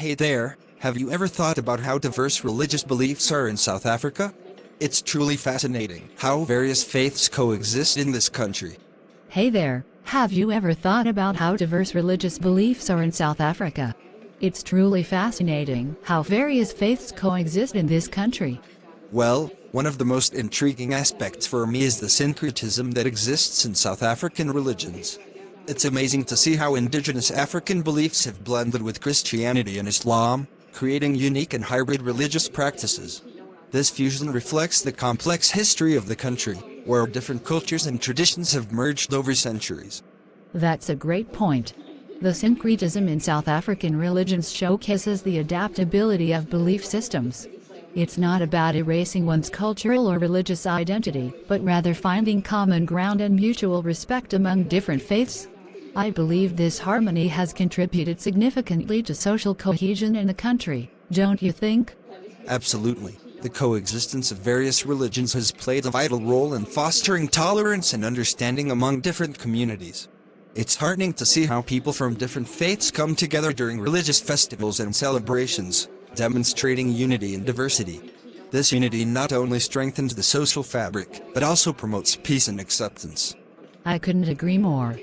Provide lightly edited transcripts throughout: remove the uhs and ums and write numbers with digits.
Hey there, have you ever thought about how diverse religious beliefs are in South Africa? It's truly fascinating how various faiths coexist in this country. Hey there, have you ever thought about how diverse religious beliefs are in South Africa? It's truly fascinating how various faiths coexist in this country. Well, one of the most intriguing aspects for me is the syncretism that exists in South African religions. It's amazing to see how indigenous African beliefs have blended with Christianity and Islam, creating unique and hybrid religious practices. This fusion reflects the complex history of the country, where different cultures and traditions have merged over centuries. That's a great point. The syncretism in South African religions showcases the adaptability of belief systems. It's not about erasing one's cultural or religious identity, but rather finding common ground and mutual respect among different faiths. I believe this harmony has contributed significantly to social cohesion in the country, don't you think? Absolutely. The coexistence of various religions has played a vital role in fostering tolerance and understanding among different communities. It's heartening to see how people from different faiths come together during religious festivals and celebrations, demonstrating unity and diversity. This unity not only strengthens the social fabric, but also promotes peace and acceptance. I couldn't agree more.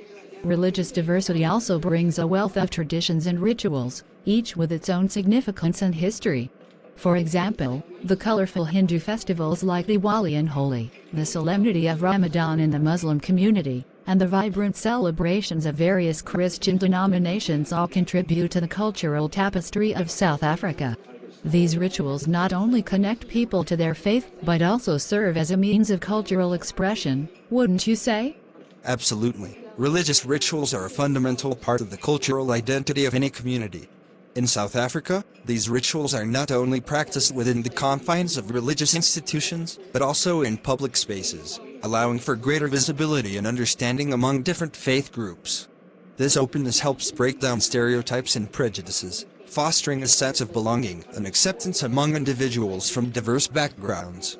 Religious diversity also brings a wealth of traditions and rituals, each with its own significance and history. For example, the colorful Hindu festivals like Diwali and Holi, the solemnity of Ramadan in the Muslim community, and the vibrant celebrations of various Christian denominations all contribute to the cultural tapestry of South Africa. These rituals not only connect people to their faith, but also serve as a means of cultural expression, wouldn't you say? Absolutely. Religious rituals are a fundamental part of the cultural identity of any community. In South Africa, these rituals are not only practiced within the confines of religious institutions, but also in public spaces, allowing for greater visibility and understanding among different faith groups. This openness helps break down stereotypes and prejudices, fostering a sense of belonging and acceptance among individuals from diverse backgrounds.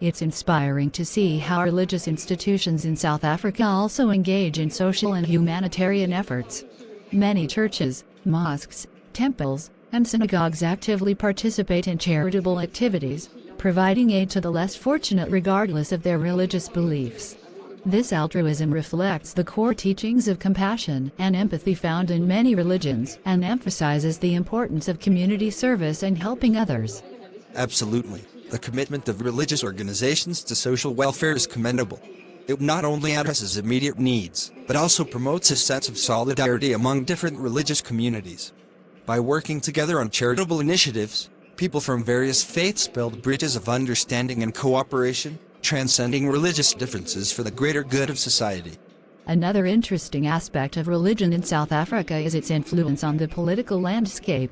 It's inspiring to see how religious institutions in South Africa also engage in social and humanitarian efforts. Many churches, mosques, temples, and synagogues actively participate in charitable activities, providing aid to the less fortunate regardless of their religious beliefs. This altruism reflects the core teachings of compassion and empathy found in many religions and emphasizes the importance of community service and helping others. Absolutely. The commitment of religious organizations to social welfare is commendable. It not only addresses immediate needs, but also promotes a sense of solidarity among different religious communities. By working together on charitable initiatives, people from various faiths build bridges of understanding and cooperation, transcending religious differences for the greater good of society. Another interesting aspect of religion in South Africa is its influence on the political landscape.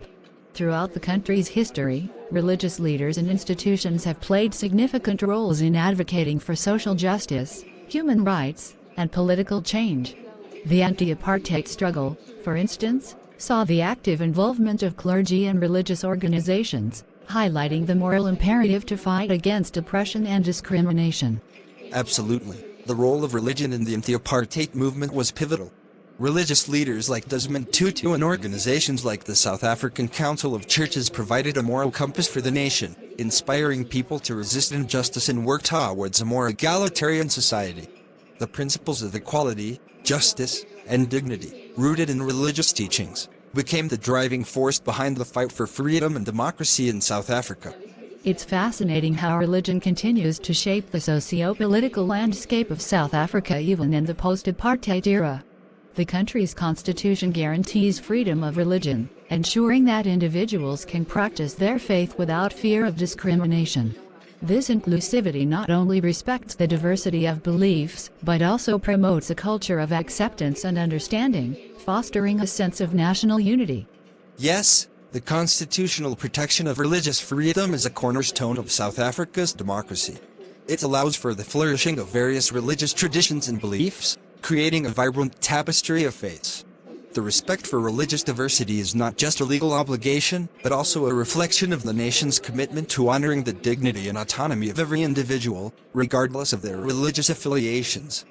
Throughout the country's history, religious leaders and institutions have played significant roles in advocating for social justice, human rights, and political change. The anti-apartheid struggle, for instance, saw the active involvement of clergy and religious organizations, highlighting the moral imperative to fight against oppression and discrimination. Absolutely. The role of religion in the anti-apartheid movement was pivotal. Religious leaders like Desmond Tutu and organizations like the South African Council of Churches provided a moral compass for the nation, inspiring people to resist injustice and work towards a more egalitarian society. The principles of equality, justice, and dignity, rooted in religious teachings, became the driving force behind the fight for freedom and democracy in South Africa. It's fascinating how religion continues to shape the socio-political landscape of South Africa even in the post-apartheid era. The country's constitution guarantees freedom of religion, ensuring that individuals can practice their faith without fear of discrimination. This inclusivity not only respects the diversity of beliefs, but also promotes a culture of acceptance and understanding, fostering a sense of national unity. Yes, the constitutional protection of religious freedom is a cornerstone of South Africa's democracy. It allows for the flourishing of various religious traditions and beliefs, creating a vibrant tapestry of faiths. The respect for religious diversity is not just a legal obligation, but also a reflection of the nation's commitment to honoring the dignity and autonomy of every individual, regardless of their religious affiliations.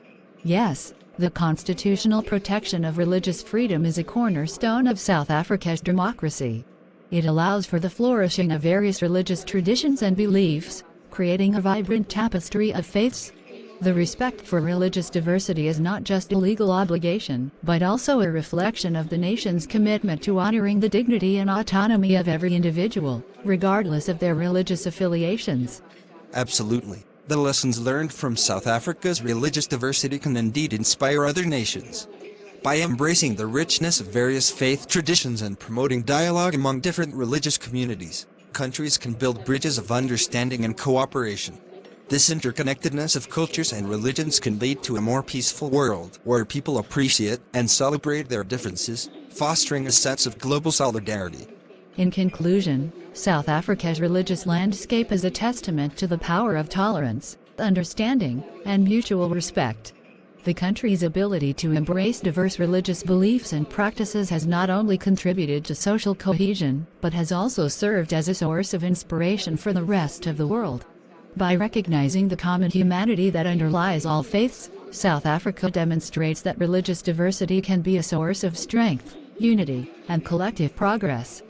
Yes, the constitutional protection of religious freedom is a cornerstone of South Africa's democracy. It allows for the flourishing of various religious traditions and beliefs, creating a vibrant tapestry of faiths. The respect for religious diversity is not just a legal obligation, but also a reflection of the nation's commitment to honoring the dignity and autonomy of every individual, regardless of their religious affiliations. Absolutely. The lessons learned from South Africa's religious diversity can indeed inspire other nations. By embracing the richness of various faith traditions and promoting dialogue among different religious communities, countries can build bridges of understanding and cooperation. This interconnectedness of cultures and religions can lead to a more peaceful world, where people appreciate and celebrate their differences, fostering a sense of global solidarity. In conclusion, South Africa's religious landscape is a testament to the power of tolerance, understanding, and mutual respect. The country's ability to embrace diverse religious beliefs and practices has not only contributed to social cohesion, but has also served as a source of inspiration for the rest of the world. By recognizing the common humanity that underlies all faiths, South Africa demonstrates that religious diversity can be a source of strength, unity, and collective progress.